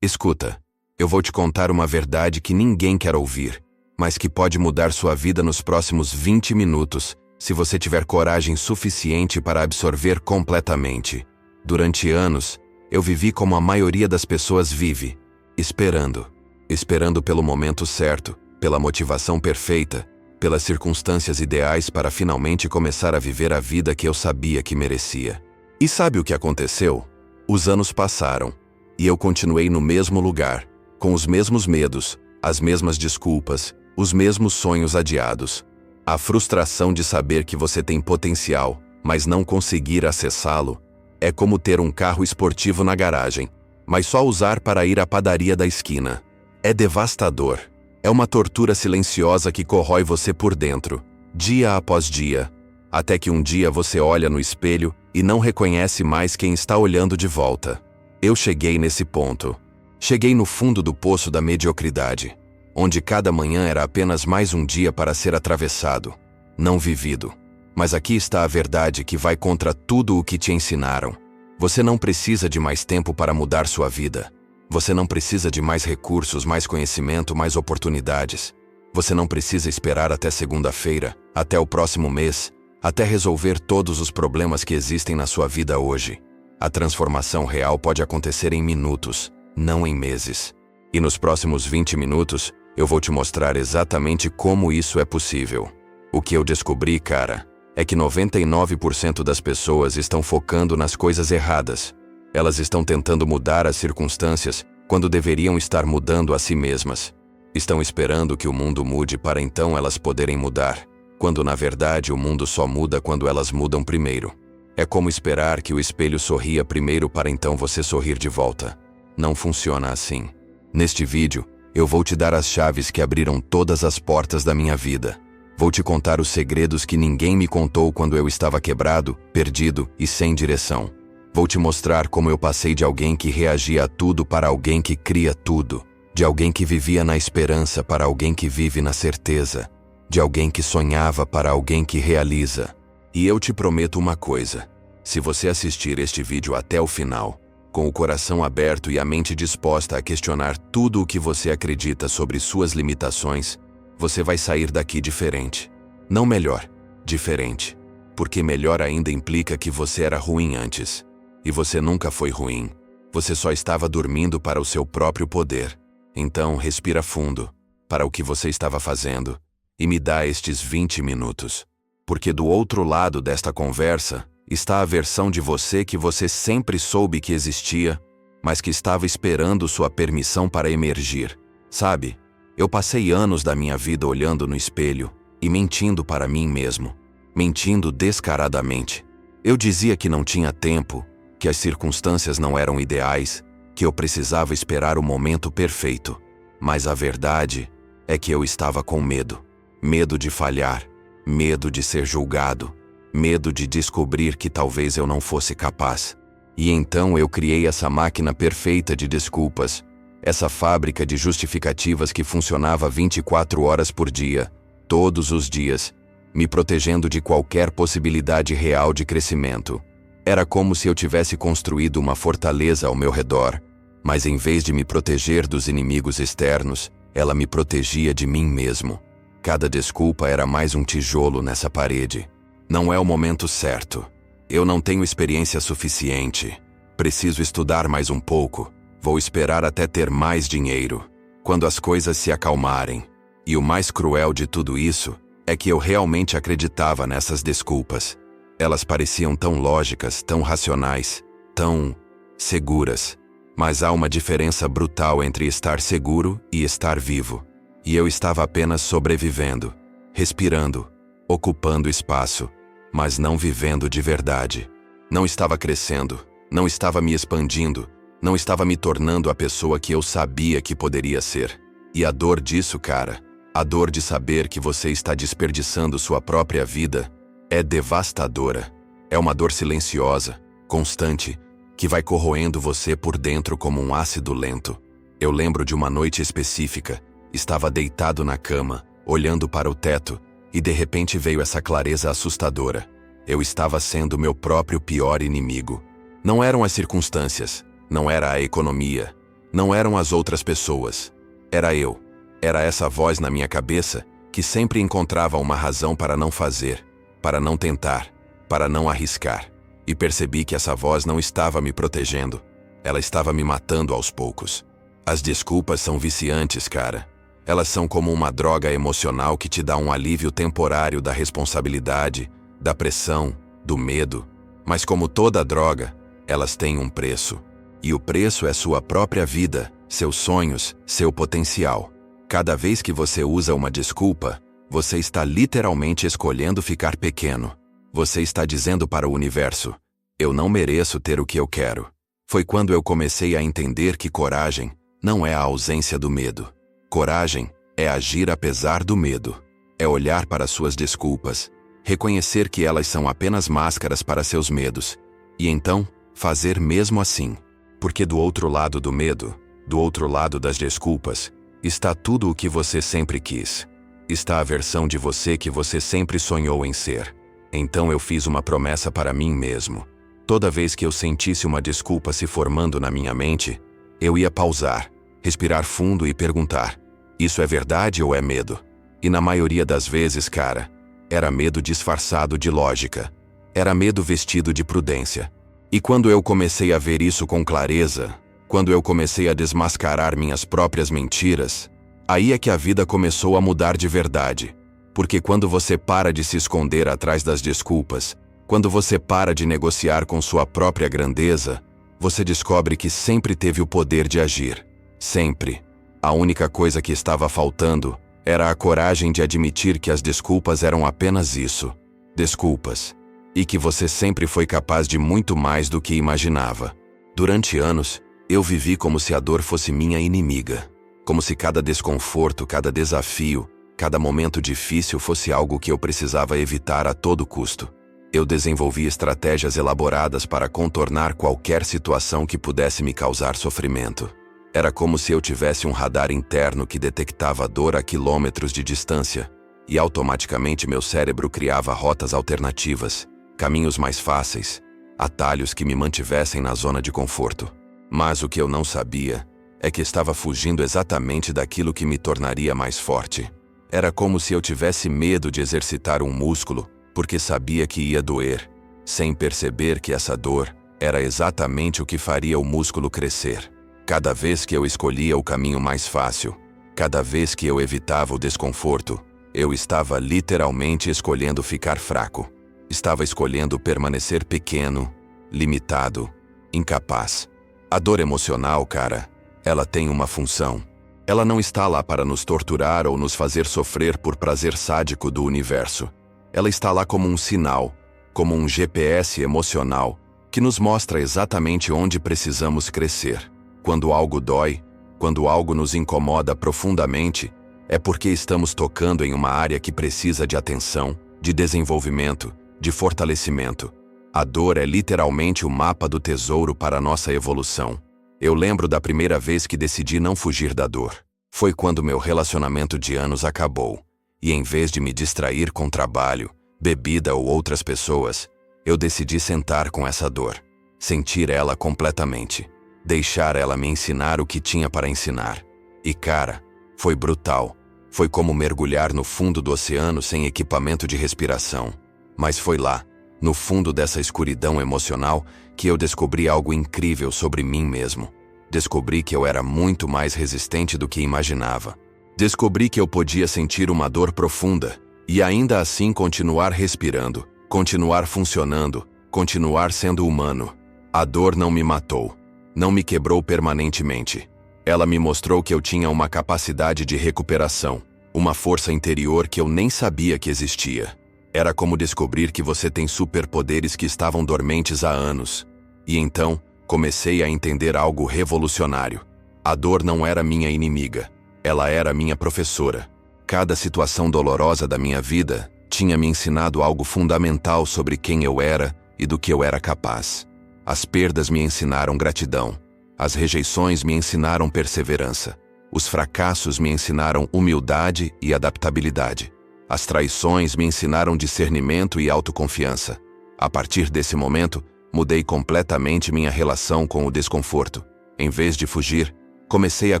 Escuta, eu vou te contar uma verdade que ninguém quer ouvir, mas que pode mudar sua vida nos próximos 20 minutos, se você tiver coragem suficiente para absorver completamente. Durante anos, eu vivi como a maioria das pessoas vive, esperando. Esperando pelo momento certo, pela motivação perfeita, pelas circunstâncias ideais para finalmente começar a viver a vida que eu sabia que merecia. E sabe o que aconteceu? Os anos passaram, e eu continuei no mesmo lugar, com os mesmos medos, as mesmas desculpas, os mesmos sonhos adiados. A frustração de saber que você tem potencial, mas não conseguir acessá-lo, é como ter um carro esportivo na garagem, mas só usar para ir à padaria da esquina. É devastador. É uma tortura silenciosa que corrói você por dentro, dia após dia, até que um dia você olha no espelho e não reconhece mais quem está olhando de volta. Eu cheguei nesse ponto. Cheguei no fundo do poço da mediocridade, onde cada manhã era apenas mais um dia para ser atravessado, não vivido. Mas aqui está a verdade que vai contra tudo o que te ensinaram. Você não precisa de mais tempo para mudar sua vida. Você não precisa de mais recursos, mais conhecimento, mais oportunidades. Você não precisa esperar até segunda-feira, até o próximo mês, até resolver todos os problemas que existem na sua vida hoje. A transformação real pode acontecer em minutos, não em meses. E nos próximos 20 minutos, eu vou te mostrar exatamente como isso é possível. O que eu descobri, cara, é que 99% das pessoas estão focando nas coisas erradas. Elas estão tentando mudar as circunstâncias quando deveriam estar mudando a si mesmas. Estão esperando que o mundo mude para então elas poderem mudar, quando na verdade o mundo só muda quando elas mudam primeiro. É como esperar que o espelho sorria primeiro para então você sorrir de volta. Não funciona assim. Neste vídeo, eu vou te dar as chaves que abriram todas as portas da minha vida. Vou te contar os segredos que ninguém me contou quando eu estava quebrado, perdido e sem direção. Vou te mostrar como eu passei de alguém que reagia a tudo para alguém que cria tudo. De alguém que vivia na esperança para alguém que vive na certeza. De alguém que sonhava para alguém que realiza. E eu te prometo uma coisa. Se você assistir este vídeo até o final, com o coração aberto e a mente disposta a questionar tudo o que você acredita sobre suas limitações, você vai sair daqui diferente. Não melhor, diferente. Porque melhor ainda implica que você era ruim antes. E você nunca foi ruim. Você só estava dormindo para o seu próprio poder. Então, respira fundo, para o que você estava fazendo, e me dá estes 20 minutos. Porque do outro lado desta conversa, está a versão de você que você sempre soube que existia, mas que estava esperando sua permissão para emergir. Sabe, eu passei anos da minha vida olhando no espelho e mentindo para mim mesmo. Mentindo descaradamente. Eu dizia que não tinha tempo, que as circunstâncias não eram ideais, que eu precisava esperar o momento perfeito. Mas a verdade é que eu estava com medo. Medo de falhar, medo de ser julgado, medo de descobrir que talvez eu não fosse capaz. E então eu criei essa máquina perfeita de desculpas, essa fábrica de justificativas que funcionava 24 horas por dia, todos os dias, me protegendo de qualquer possibilidade real de crescimento. Era como se eu tivesse construído uma fortaleza ao meu redor, mas em vez de me proteger dos inimigos externos, ela me protegia de mim mesmo. Cada desculpa era mais um tijolo nessa parede. Não é o momento certo. Eu não tenho experiência suficiente. Preciso estudar mais um pouco. Vou esperar até ter mais dinheiro, quando as coisas se acalmarem. E o mais cruel de tudo isso é que eu realmente acreditava nessas desculpas. Elas pareciam tão lógicas, tão racionais, tão seguras. Mas há uma diferença brutal entre estar seguro e estar vivo. E eu estava apenas sobrevivendo, respirando, ocupando espaço, mas não vivendo de verdade. Não estava crescendo, não estava me expandindo, não estava me tornando a pessoa que eu sabia que poderia ser. E a dor disso, cara, a dor de saber que você está desperdiçando sua própria vida, é devastadora. É uma dor silenciosa, constante, que vai corroendo você por dentro como um ácido lento. Eu lembro de uma noite específica. Estava deitado na cama, olhando para o teto, e de repente veio essa clareza assustadora. Eu estava sendo meu próprio pior inimigo. Não eram as circunstâncias, não era a economia, Não eram as outras pessoas. Era eu. Era essa voz na minha cabeça que sempre encontrava uma razão para não fazer, para não tentar, para não arriscar. E percebi que essa voz não estava me protegendo. Ela estava me matando aos poucos. As desculpas são viciantes, cara. Elas são como uma droga emocional que te dá um alívio temporário da responsabilidade, da pressão, do medo. Mas como toda droga, elas têm um preço. E o preço é sua própria vida, seus sonhos, seu potencial. Cada vez que você usa uma desculpa, você está literalmente escolhendo ficar pequeno. Você está dizendo para o universo: eu não mereço ter o que eu quero. Foi quando eu comecei a entender que coragem não é a ausência do medo. Coragem é agir apesar do medo. É olhar para suas desculpas, reconhecer que elas são apenas máscaras para seus medos, e então fazer mesmo assim. Porque do outro lado do medo, do outro lado das desculpas, está tudo o que você sempre quis. Está a versão de você que você sempre sonhou em ser. Então eu fiz uma promessa para mim mesmo. Toda vez que eu sentisse uma desculpa se formando na minha mente, eu ia pausar, respirar fundo e perguntar: isso é verdade ou é medo? E na maioria das vezes, cara, era medo disfarçado de lógica. Era medo vestido de prudência. E quando eu comecei a ver isso com clareza, quando eu comecei a desmascarar minhas próprias mentiras, aí é que a vida começou a mudar de verdade. Porque quando você para de se esconder atrás das desculpas, quando você para de negociar com sua própria grandeza, você descobre que sempre teve o poder de agir. Sempre. A única coisa que estava faltando era a coragem de admitir que as desculpas eram apenas isso. Desculpas. E que você sempre foi capaz de muito mais do que imaginava. Durante anos, eu vivi como se a dor fosse minha inimiga. Como se cada desconforto, cada desafio, cada momento difícil fosse algo que eu precisava evitar a todo custo. Eu desenvolvi estratégias elaboradas para contornar qualquer situação que pudesse me causar sofrimento. Era como se eu tivesse um radar interno que detectava a dor a quilômetros de distância, e automaticamente meu cérebro criava rotas alternativas, caminhos mais fáceis, atalhos que me mantivessem na zona de conforto. Mas o que eu não sabia é que estava fugindo exatamente daquilo que me tornaria mais forte. Era como se eu tivesse medo de exercitar um músculo, porque sabia que ia doer, sem perceber que essa dor era exatamente o que faria o músculo crescer. Cada vez que eu escolhia o caminho mais fácil, cada vez que eu evitava o desconforto, eu estava literalmente escolhendo ficar fraco. Estava escolhendo permanecer pequeno, limitado, incapaz. A dor emocional, cara, ela tem uma função. Ela não está lá para nos torturar ou nos fazer sofrer por prazer sádico do universo. Ela está lá como um sinal, como um GPS emocional, que nos mostra exatamente onde precisamos crescer. Quando algo dói, quando algo nos incomoda profundamente, é porque estamos tocando em uma área que precisa de atenção, de desenvolvimento, de fortalecimento. A dor é literalmente o mapa do tesouro para a nossa evolução. Eu lembro da primeira vez que decidi não fugir da dor. Foi quando meu relacionamento de anos acabou. E em vez de me distrair com trabalho, bebida ou outras pessoas, eu decidi sentar com essa dor. Sentir ela completamente. Deixar ela me ensinar o que tinha para ensinar. E cara, foi brutal. Foi como mergulhar no fundo do oceano sem equipamento de respiração. Mas foi lá, no fundo dessa escuridão emocional, que eu descobri algo incrível sobre mim mesmo. Descobri que eu era muito mais resistente do que imaginava. Descobri que eu podia sentir uma dor profunda e ainda assim continuar respirando, continuar funcionando, continuar sendo humano. A dor não me matou, não me quebrou permanentemente. Ela me mostrou que eu tinha uma capacidade de recuperação, uma força interior que eu nem sabia que existia. Era como descobrir que você tem superpoderes que estavam dormentes há anos. E então, comecei a entender algo revolucionário. A dor não era minha inimiga. Ela era minha professora. Cada situação dolorosa da minha vida tinha me ensinado algo fundamental sobre quem eu era e do que eu era capaz. As perdas me ensinaram gratidão. As rejeições me ensinaram perseverança. Os fracassos me ensinaram humildade e adaptabilidade. As traições me ensinaram discernimento e autoconfiança. A partir desse momento, mudei completamente minha relação com o desconforto. Em vez de fugir, Comecei a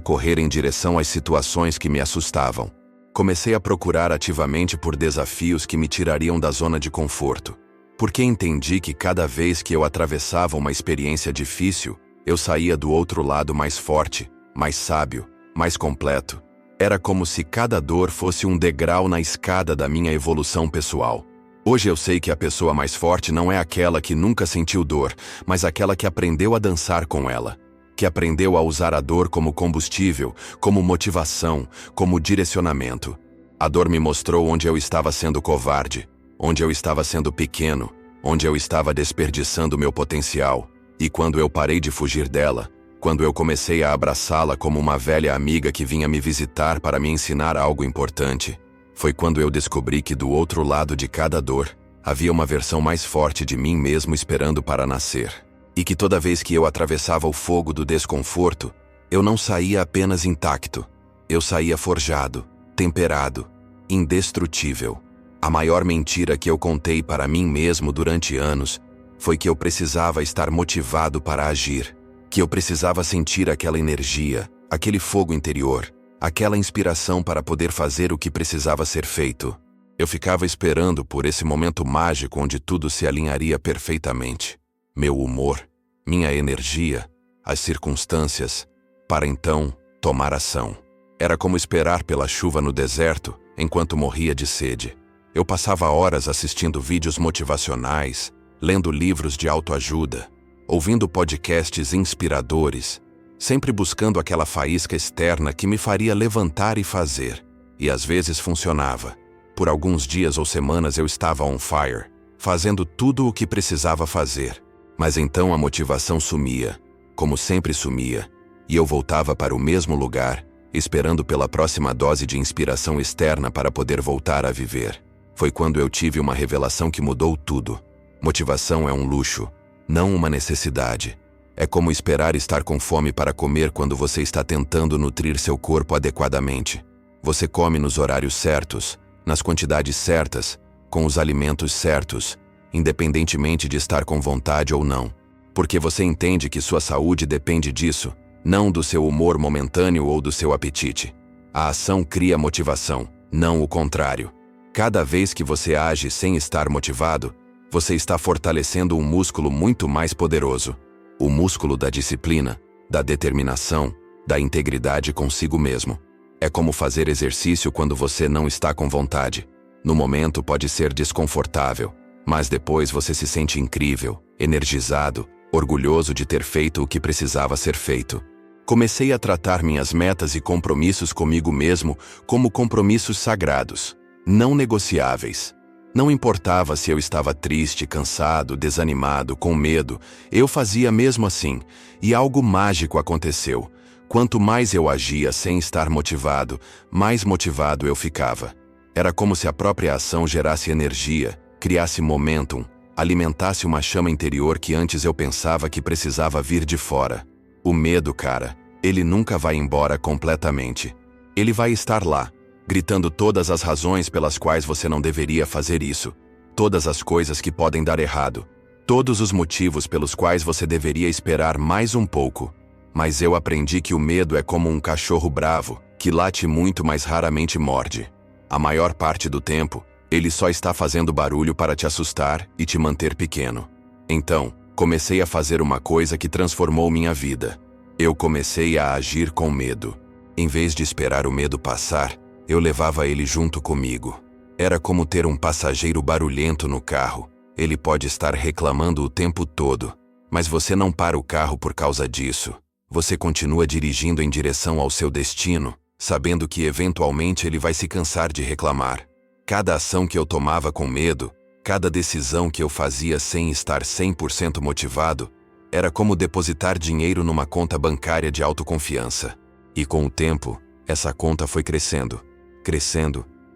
correr em direção às situações que me assustavam. Comecei a procurar ativamente por desafios que me tirariam da zona de conforto. Porque entendi que cada vez que eu atravessava uma experiência difícil, eu saía do outro lado mais forte, mais sábio, mais completo. Era como se cada dor fosse um degrau na escada da minha evolução pessoal. Hoje eu sei que a pessoa mais forte não é aquela que nunca sentiu dor, mas aquela que aprendeu a dançar com ela. Que aprendeu a usar a dor como combustível, como motivação, como direcionamento. A dor me mostrou onde eu estava sendo covarde, onde eu estava sendo pequeno, onde eu estava desperdiçando meu potencial. E quando eu parei de fugir dela, quando eu comecei a abraçá-la como uma velha amiga que vinha me visitar para me ensinar algo importante, foi quando eu descobri que do outro lado de cada dor, havia uma versão mais forte de mim mesmo esperando para nascer. E que toda vez que eu atravessava o fogo do desconforto, eu não saía apenas intacto. Eu saía forjado, temperado, indestrutível. A maior mentira que eu contei para mim mesmo durante anos foi que eu precisava estar motivado para agir, que eu precisava sentir aquela energia, aquele fogo interior, aquela inspiração para poder fazer o que precisava ser feito. Eu ficava esperando por esse momento mágico onde tudo se alinharia perfeitamente. Meu humor, minha energia, as circunstâncias, para então tomar ação. Era como esperar pela chuva no deserto enquanto morria de sede. Eu passava horas assistindo vídeos motivacionais, lendo livros de autoajuda, ouvindo podcasts inspiradores, sempre buscando aquela faísca externa que me faria levantar e fazer. E às vezes funcionava. Por alguns dias ou semanas eu estava on fire, fazendo tudo o que precisava fazer. Mas então a motivação sumia, como sempre sumia, e eu voltava para o mesmo lugar, esperando pela próxima dose de inspiração externa para poder voltar a viver. Foi quando eu tive uma revelação que mudou tudo. Motivação é um luxo, não uma necessidade. É como esperar estar com fome para comer quando você está tentando nutrir seu corpo adequadamente. Você come nos horários certos, nas quantidades certas, com os alimentos certos, independentemente de estar com vontade ou não. Porque você entende que sua saúde depende disso, não do seu humor momentâneo ou do seu apetite. A ação cria motivação, não o contrário. Cada vez que você age sem estar motivado, você está fortalecendo um músculo muito mais poderoso. O músculo da disciplina, da determinação, da integridade consigo mesmo. É como fazer exercício quando você não está com vontade. No momento pode ser desconfortável, mas depois você se sente incrível, energizado, orgulhoso de ter feito o que precisava ser feito. Comecei a tratar minhas metas e compromissos comigo mesmo como compromissos sagrados, não negociáveis. Não importava se eu estava triste, cansado, desanimado, com medo, eu fazia mesmo assim, e algo mágico aconteceu. Quanto mais eu agia sem estar motivado, mais motivado eu ficava. Era como se a própria ação gerasse energia, criasse momentum, alimentasse uma chama interior que antes eu pensava que precisava vir de fora. O medo, cara, ele nunca vai embora completamente. Ele vai estar lá, gritando todas as razões pelas quais você não deveria fazer isso, todas as coisas que podem dar errado, todos os motivos pelos quais você deveria esperar mais um pouco. Mas eu aprendi que o medo é como um cachorro bravo, que late muito, mas raramente morde. A maior parte do tempo, ele só está fazendo barulho para te assustar e te manter pequeno. Então, comecei a fazer uma coisa que transformou minha vida. Eu comecei a agir com medo. Em vez de esperar o medo passar, eu levava ele junto comigo. Era como ter um passageiro barulhento no carro. Ele pode estar reclamando o tempo todo, mas você não para o carro por causa disso. Você continua dirigindo em direção ao seu destino, sabendo que eventualmente ele vai se cansar de reclamar. Cada ação que eu tomava com medo, cada decisão que eu fazia sem estar 100% motivado, era como depositar dinheiro numa conta bancária de autoconfiança. E com o tempo, essa conta foi crescendo,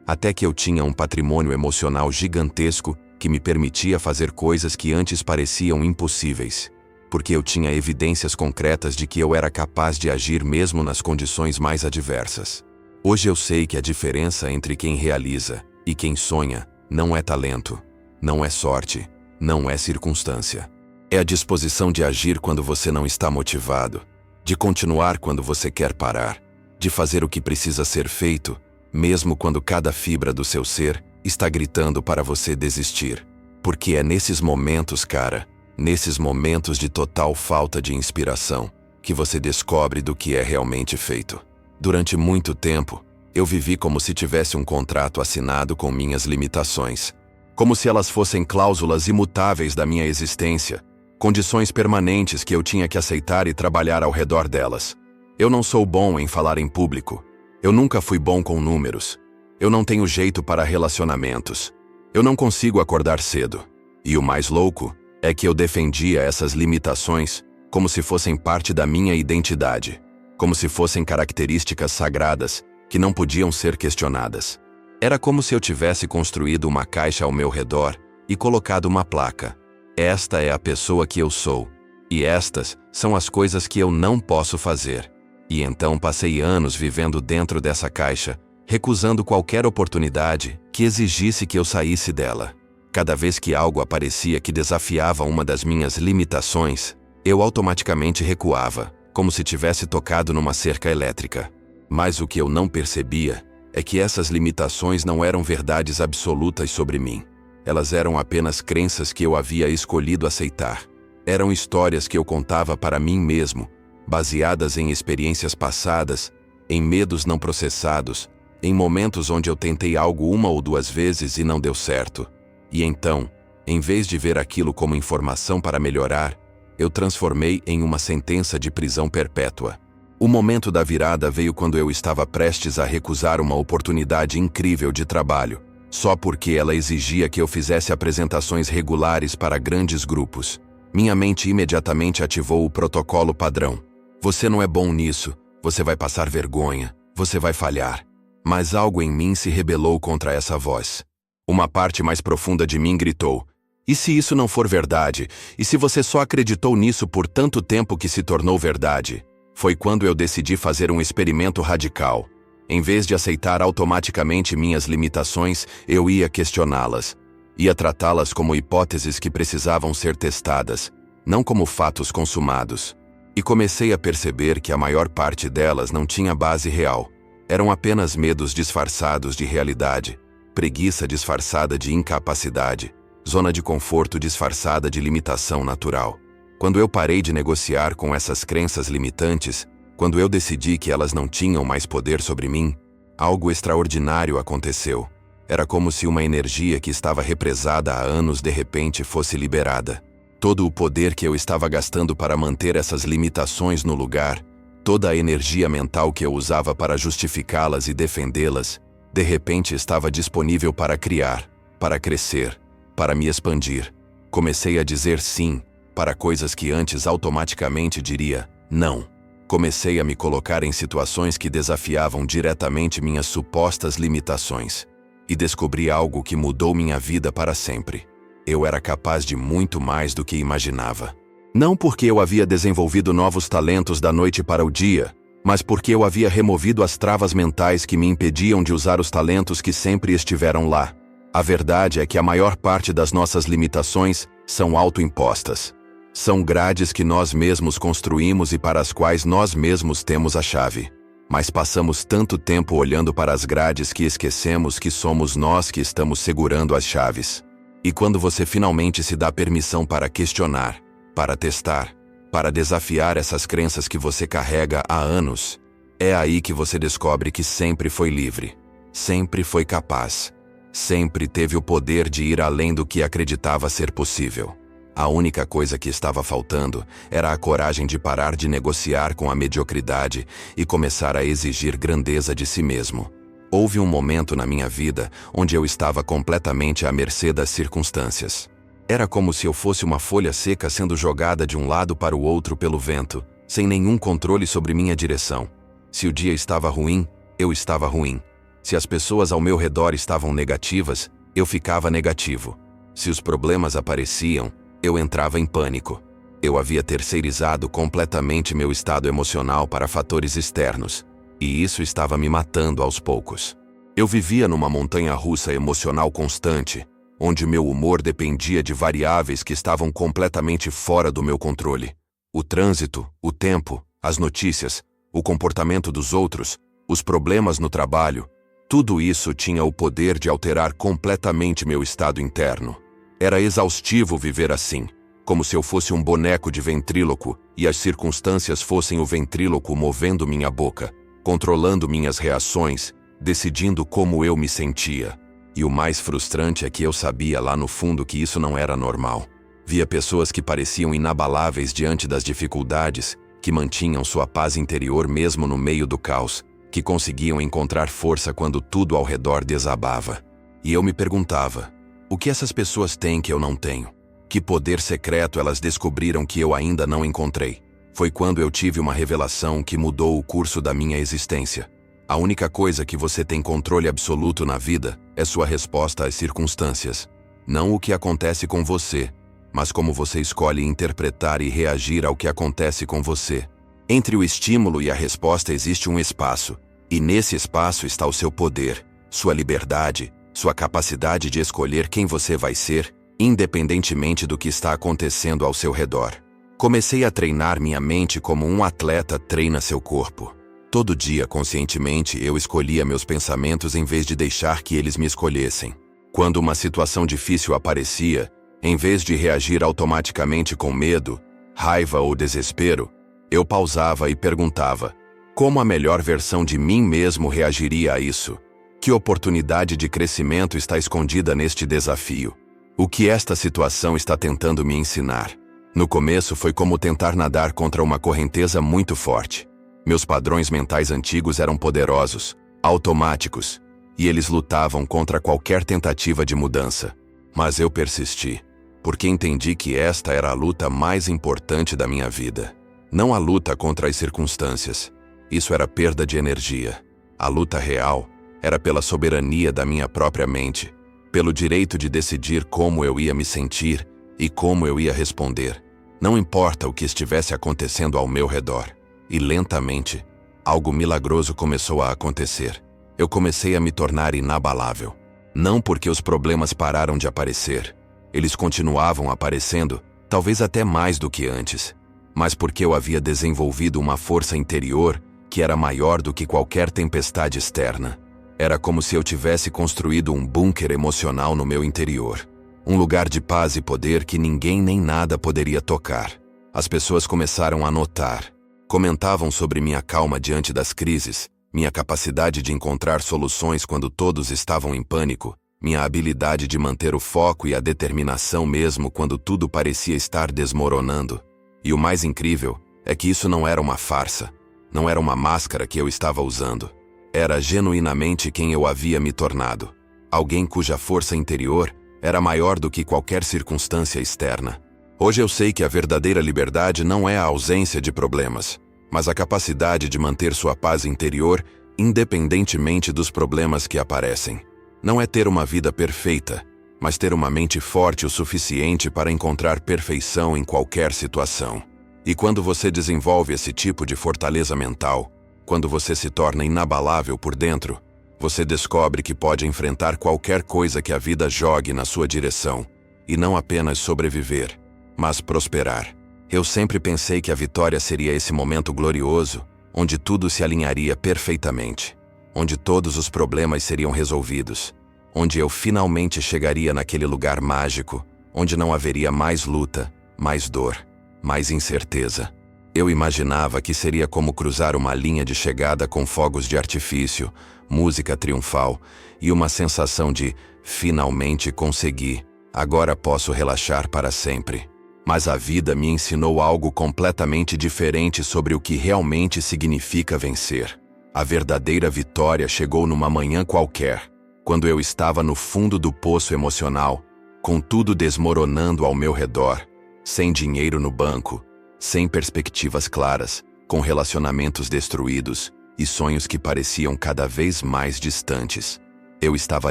até que eu tinha um patrimônio emocional gigantesco que me permitia fazer coisas que antes pareciam impossíveis. Porque eu tinha evidências concretas de que eu era capaz de agir mesmo nas condições mais adversas. Hoje eu sei que a diferença entre quem realiza e quem sonha não é talento, não é sorte, não é circunstância. É a disposição de agir quando você não está motivado. de continuar quando você quer parar, de fazer o que precisa ser feito, mesmo quando cada fibra do seu ser está gritando para você desistir. Porque é nesses momentos, cara, nesses momentos de total falta de inspiração, que você descobre do que é realmente feito. Durante muito tempo, eu vivi como se tivesse um contrato assinado com minhas limitações, como se elas fossem cláusulas imutáveis da minha existência, condições permanentes que eu tinha que aceitar e trabalhar ao redor delas. Eu não sou bom em falar em público. Eu nunca fui bom com números. Eu não tenho jeito para relacionamentos. Eu não consigo acordar cedo. E o mais louco é que eu defendia essas limitações como se fossem parte da minha identidade, como se fossem características sagradas que não podiam ser questionadas. Era como se eu tivesse construído uma caixa ao meu redor e colocado uma placa. Esta é a pessoa que eu sou, e estas são as coisas que eu não posso fazer. E então passei anos vivendo dentro dessa caixa, recusando qualquer oportunidade que exigisse que eu saísse dela. Cada vez que algo aparecia que desafiava uma das minhas limitações, eu automaticamente recuava, como se tivesse tocado numa cerca elétrica. Mas o que eu não percebia é que essas limitações não eram verdades absolutas sobre mim. Elas eram apenas crenças que eu havia escolhido aceitar. Eram histórias que eu contava para mim mesmo, baseadas em experiências passadas, em medos não processados, em momentos onde eu tentei algo uma ou duas vezes e não deu certo. E então, em vez de ver aquilo como informação para melhorar, eu transformei em uma sentença de prisão perpétua. O momento da virada veio quando eu estava prestes a recusar uma oportunidade incrível de trabalho, só porque ela exigia que eu fizesse apresentações regulares para grandes grupos. Minha mente imediatamente ativou o protocolo padrão. Você não é bom nisso, você vai passar vergonha, você vai falhar. Mas algo em mim se rebelou contra essa voz. Uma parte mais profunda de mim gritou: e se isso não for verdade? E se você só acreditou nisso por tanto tempo que se tornou verdade? Foi quando eu decidi fazer um experimento radical. Em vez de aceitar automaticamente minhas limitações, eu ia questioná-las. Ia tratá-las como hipóteses que precisavam ser testadas, não como fatos consumados. E comecei a perceber que a maior parte delas não tinha base real. Eram apenas medos disfarçados de realidade, preguiça disfarçada de incapacidade, zona de conforto disfarçada de limitação natural. Quando eu parei de negociar com essas crenças limitantes, quando eu decidi que elas não tinham mais poder sobre mim, algo extraordinário aconteceu. Era como se uma energia que estava represada há anos de repente fosse liberada. Todo o poder que eu estava gastando para manter essas limitações no lugar, toda a energia mental que eu usava para justificá-las e defendê-las, de repente estava disponível para criar, para crescer, para me expandir. Comecei a dizer sim para coisas que antes automaticamente diria não. Comecei a me colocar em situações que desafiavam diretamente minhas supostas limitações. E descobri algo que mudou minha vida para sempre. Eu era capaz de muito mais do que imaginava. Não porque eu havia desenvolvido novos talentos da noite para o dia, mas porque eu havia removido as travas mentais que me impediam de usar os talentos que sempre estiveram lá. A verdade é que a maior parte das nossas limitações são autoimpostas. São grades que nós mesmos construímos e para as quais nós mesmos temos a chave. Mas passamos tanto tempo olhando para as grades que esquecemos que somos nós que estamos segurando as chaves. E quando você finalmente se dá permissão para questionar, para testar, para desafiar essas crenças que você carrega há anos, é aí que você descobre que sempre foi livre, sempre foi capaz, sempre teve o poder de ir além do que acreditava ser possível. A única coisa que estava faltando era a coragem de parar de negociar com a mediocridade e começar a exigir grandeza de si mesmo. Houve um momento na minha vida onde eu estava completamente à mercê das circunstâncias. Era como se eu fosse uma folha seca sendo jogada de um lado para o outro pelo vento, sem nenhum controle sobre minha direção. Se o dia estava ruim, eu estava ruim. Se as pessoas ao meu redor estavam negativas, eu ficava negativo. Se os problemas apareciam, eu entrava em pânico. Eu havia terceirizado completamente meu estado emocional para fatores externos, e isso estava me matando aos poucos. Eu vivia numa montanha-russa emocional constante, onde meu humor dependia de variáveis que estavam completamente fora do meu controle. O trânsito, o tempo, as notícias, o comportamento dos outros, os problemas no trabalho, tudo isso tinha o poder de alterar completamente meu estado interno. Era exaustivo viver assim, como se eu fosse um boneco de ventríloco e as circunstâncias fossem o ventríloco movendo minha boca, controlando minhas reações, decidindo como eu me sentia. E o mais frustrante é que eu sabia lá no fundo que isso não era normal. Via pessoas que pareciam inabaláveis diante das dificuldades, que mantinham sua paz interior mesmo no meio do caos, que conseguiam encontrar força quando tudo ao redor desabava. E eu me perguntava, o que essas pessoas têm que eu não tenho? Que poder secreto elas descobriram que eu ainda não encontrei? Foi quando eu tive uma revelação que mudou o curso da minha existência. A única coisa que você tem controle absoluto na vida é sua resposta às circunstâncias. Não o que acontece com você, mas como você escolhe interpretar e reagir ao que acontece com você. Entre o estímulo e a resposta existe um espaço, e nesse espaço está o seu poder, sua liberdade, sua capacidade de escolher quem você vai ser, independentemente do que está acontecendo ao seu redor. Comecei a treinar minha mente como um atleta treina seu corpo. Todo dia, conscientemente, eu escolhia meus pensamentos em vez de deixar que eles me escolhessem. Quando uma situação difícil aparecia, em vez de reagir automaticamente com medo, raiva ou desespero, eu pausava e perguntava, como a melhor versão de mim mesmo reagiria a isso? Que oportunidade de crescimento está escondida neste desafio? O que esta situação está tentando me ensinar? No começo foi como tentar nadar contra uma correnteza muito forte. Meus padrões mentais antigos eram poderosos, automáticos, e eles lutavam contra qualquer tentativa de mudança. Mas eu persisti, porque entendi que esta era a luta mais importante da minha vida. Não a luta contra as circunstâncias. Isso era perda de energia. A luta real era pela soberania da minha própria mente, pelo direito de decidir como eu ia me sentir e como eu ia responder. Não importa o que estivesse acontecendo ao meu redor. E lentamente, algo milagroso começou a acontecer. Eu comecei a me tornar inabalável. Não porque os problemas pararam de aparecer. Eles continuavam aparecendo, talvez até mais do que antes. Mas porque eu havia desenvolvido uma força interior que era maior do que qualquer tempestade externa. Era como se eu tivesse construído um bunker emocional no meu interior. Um lugar de paz e poder que ninguém nem nada poderia tocar. As pessoas começaram a notar. Comentavam sobre minha calma diante das crises, minha capacidade de encontrar soluções quando todos estavam em pânico, minha habilidade de manter o foco e a determinação mesmo quando tudo parecia estar desmoronando. E o mais incrível é que isso não era uma farsa, não era uma máscara que eu estava usando. Era genuinamente quem eu havia me tornado. Alguém cuja força interior era maior do que qualquer circunstância externa. Hoje eu sei que a verdadeira liberdade não é a ausência de problemas, mas a capacidade de manter sua paz interior independentemente dos problemas que aparecem. Não é ter uma vida perfeita, mas ter uma mente forte o suficiente para encontrar perfeição em qualquer situação. E quando você desenvolve esse tipo de fortaleza mental, quando você se torna inabalável por dentro, você descobre que pode enfrentar qualquer coisa que a vida jogue na sua direção, e não apenas sobreviver, mas prosperar. Eu sempre pensei que a vitória seria esse momento glorioso, onde tudo se alinharia perfeitamente, onde todos os problemas seriam resolvidos, onde eu finalmente chegaria naquele lugar mágico, onde não haveria mais luta, mais dor, mais incerteza. Eu imaginava que seria como cruzar uma linha de chegada com fogos de artifício, música triunfal e uma sensação de finalmente consegui, agora posso relaxar para sempre. Mas a vida me ensinou algo completamente diferente sobre o que realmente significa vencer. A verdadeira vitória chegou numa manhã qualquer, quando eu estava no fundo do poço emocional, com tudo desmoronando ao meu redor, sem dinheiro no banco, sem perspectivas claras, com relacionamentos destruídos e sonhos que pareciam cada vez mais distantes. Eu estava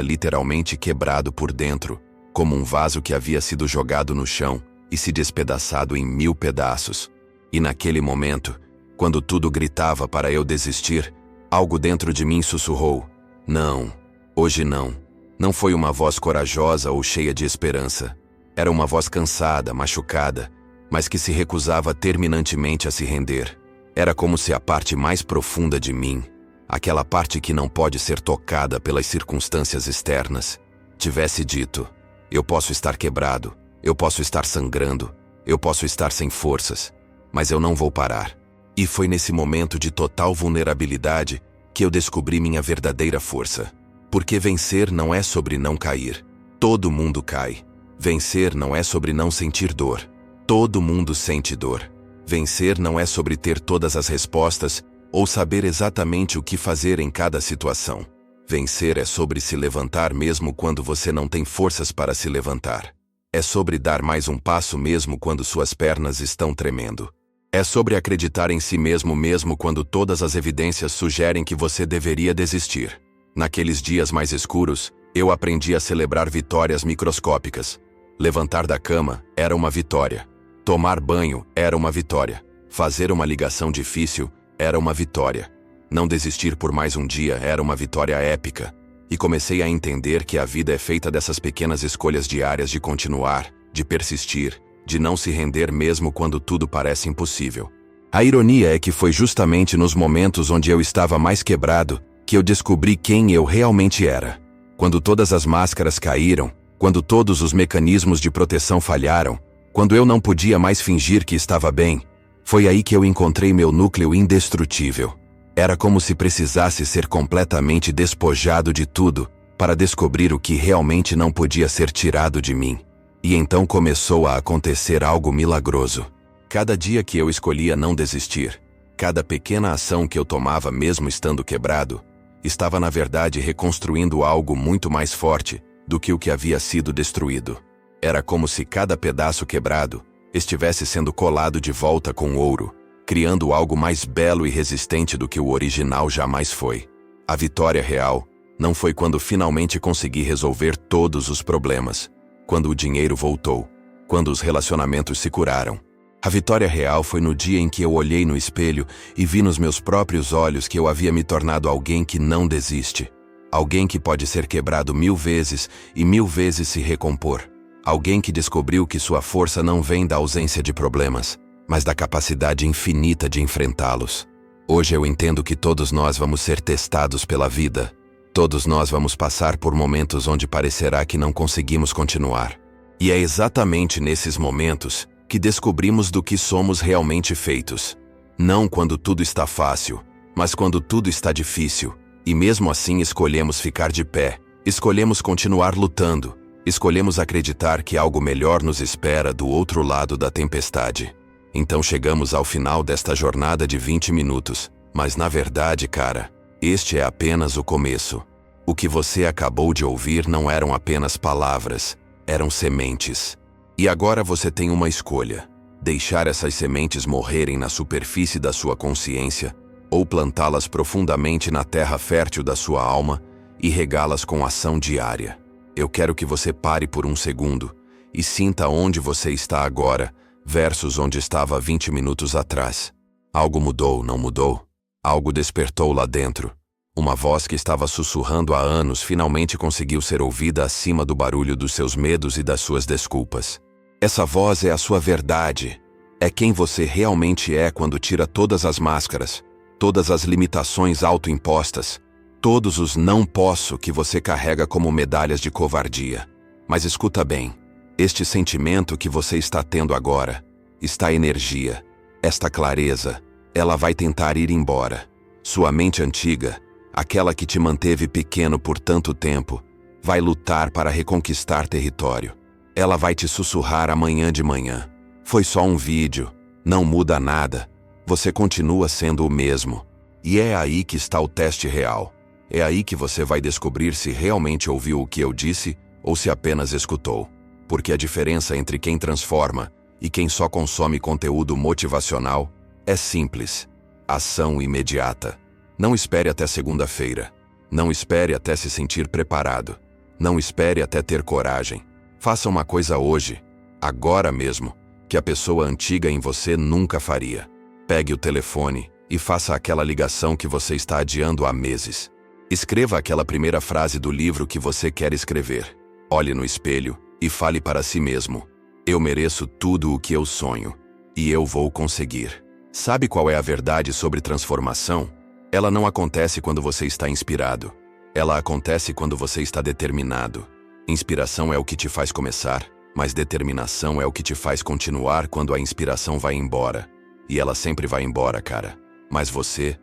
literalmente quebrado por dentro, como um vaso que havia sido jogado no chão e se despedaçado em 1000 pedaços. E naquele momento, quando tudo gritava para eu desistir, algo dentro de mim sussurrou: não, hoje não. Não foi uma voz corajosa ou cheia de esperança. Era uma voz cansada, machucada, mas que se recusava terminantemente a se render. Era como se a parte mais profunda de mim, aquela parte que não pode ser tocada pelas circunstâncias externas, tivesse dito: eu posso estar quebrado, eu posso estar sangrando, eu posso estar sem forças, mas eu não vou parar. E foi nesse momento de total vulnerabilidade que eu descobri minha verdadeira força. Porque vencer não é sobre não cair. Todo mundo cai. Vencer não é sobre não sentir dor. Todo mundo sente dor. Vencer não é sobre ter todas as respostas ou saber exatamente o que fazer em cada situação. Vencer é sobre se levantar mesmo quando você não tem forças para se levantar. É sobre dar mais um passo mesmo quando suas pernas estão tremendo. É sobre acreditar em si mesmo quando todas as evidências sugerem que você deveria desistir. Naqueles dias mais escuros, eu aprendi a celebrar vitórias microscópicas. Levantar da cama era uma vitória. Tomar banho era uma vitória. Fazer uma ligação difícil era uma vitória. Não desistir por mais um dia era uma vitória épica. E comecei a entender que a vida é feita dessas pequenas escolhas diárias de continuar, de persistir, de não se render mesmo quando tudo parece impossível. A ironia é que foi justamente nos momentos onde eu estava mais quebrado que eu descobri quem eu realmente era. Quando todas as máscaras caíram, quando todos os mecanismos de proteção falharam, quando eu não podia mais fingir que estava bem, foi aí que eu encontrei meu núcleo indestrutível. Era como se precisasse ser completamente despojado de tudo para descobrir o que realmente não podia ser tirado de mim. E então começou a acontecer algo milagroso. Cada dia que eu escolhia não desistir, cada pequena ação que eu tomava mesmo estando quebrado, estava na verdade reconstruindo algo muito mais forte do que o que havia sido destruído. Era como se cada pedaço quebrado estivesse sendo colado de volta com ouro, criando algo mais belo e resistente do que o original jamais foi. A vitória real não foi quando finalmente consegui resolver todos os problemas, quando o dinheiro voltou, quando os relacionamentos se curaram. A vitória real foi no dia em que eu olhei no espelho e vi nos meus próprios olhos que eu havia me tornado alguém que não desiste. Alguém que pode ser quebrado 1000 vezes e 1000 vezes se recompor. Alguém que descobriu que sua força não vem da ausência de problemas, mas da capacidade infinita de enfrentá-los. Hoje eu entendo que todos nós vamos ser testados pela vida. Todos nós vamos passar por momentos onde parecerá que não conseguimos continuar. E é exatamente nesses momentos que descobrimos do que somos realmente feitos. Não quando tudo está fácil, mas quando tudo está difícil. E mesmo assim escolhemos ficar de pé, escolhemos continuar lutando, escolhemos acreditar que algo melhor nos espera do outro lado da tempestade. Então chegamos ao final desta jornada de 20 minutos, mas na verdade, cara, este é apenas o começo. O que você acabou de ouvir não eram apenas palavras, eram sementes. E agora você tem uma escolha: deixar essas sementes morrerem na superfície da sua consciência ou plantá-las profundamente na terra fértil da sua alma e regá-las com ação diária. Eu quero que você pare por um segundo e sinta onde você está agora versus onde estava 20 minutos atrás. Algo mudou, não mudou? Algo despertou lá dentro. Uma voz que estava sussurrando há anos finalmente conseguiu ser ouvida acima do barulho dos seus medos e das suas desculpas. Essa voz é a sua verdade. É quem você realmente é quando tira todas as máscaras, todas as limitações autoimpostas, todos os não posso que você carrega como medalhas de covardia. Mas escuta bem, este sentimento que você está tendo agora, esta energia, esta clareza, ela vai tentar ir embora. Sua mente antiga, aquela que te manteve pequeno por tanto tempo, vai lutar para reconquistar território. Ela vai te sussurrar amanhã de manhã: foi só um vídeo, não muda nada, você continua sendo o mesmo. E é aí que está o teste real. É aí que você vai descobrir se realmente ouviu o que eu disse ou se apenas escutou. Porque a diferença entre quem transforma e quem só consome conteúdo motivacional é simples: ação imediata. Não espere até segunda-feira. Não espere até se sentir preparado. Não espere até ter coragem. Faça uma coisa hoje, agora mesmo, que a pessoa antiga em você nunca faria. Pegue o telefone e faça aquela ligação que você está adiando há meses. Escreva aquela primeira frase do livro que você quer escrever. Olhe no espelho e fale para si mesmo: eu mereço tudo o que eu sonho, e eu vou conseguir. Sabe qual é a verdade sobre transformação? Ela não acontece quando você está inspirado. Ela acontece quando você está determinado. Inspiração é o que te faz começar, mas determinação é o que te faz continuar quando a inspiração vai embora. E ela sempre vai embora, cara. Mas você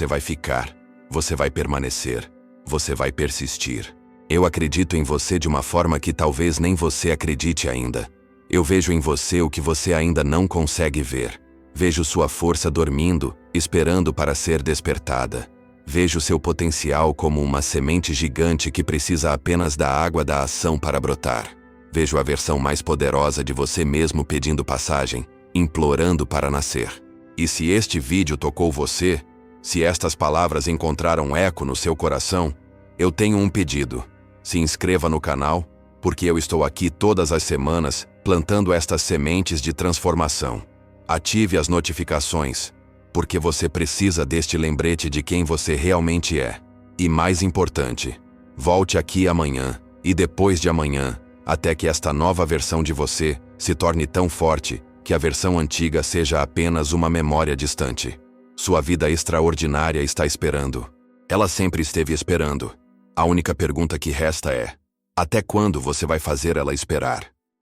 vai ficar. Você vai permanecer. Você vai persistir. Eu acredito em você de uma forma que talvez nem você acredite ainda. Eu vejo em você o que você ainda não consegue ver. Vejo sua força dormindo, esperando para ser despertada. Vejo seu potencial como uma semente gigante que precisa apenas da água da ação para brotar. Vejo a versão mais poderosa de você mesmo pedindo passagem, implorando para nascer. E se este vídeo tocou você, se estas palavras encontraram eco no seu coração, eu tenho um pedido. Se inscreva no canal, porque eu estou aqui todas as semanas plantando estas sementes de transformação. Ative as notificações, porque você precisa deste lembrete de quem você realmente é. E mais importante, volte aqui amanhã e depois de amanhã, até que esta nova versão de você se torne tão forte que a versão antiga seja apenas uma memória distante. Sua vida extraordinária está esperando. Ela sempre esteve esperando. A única pergunta que resta é: até quando você vai fazer ela esperar?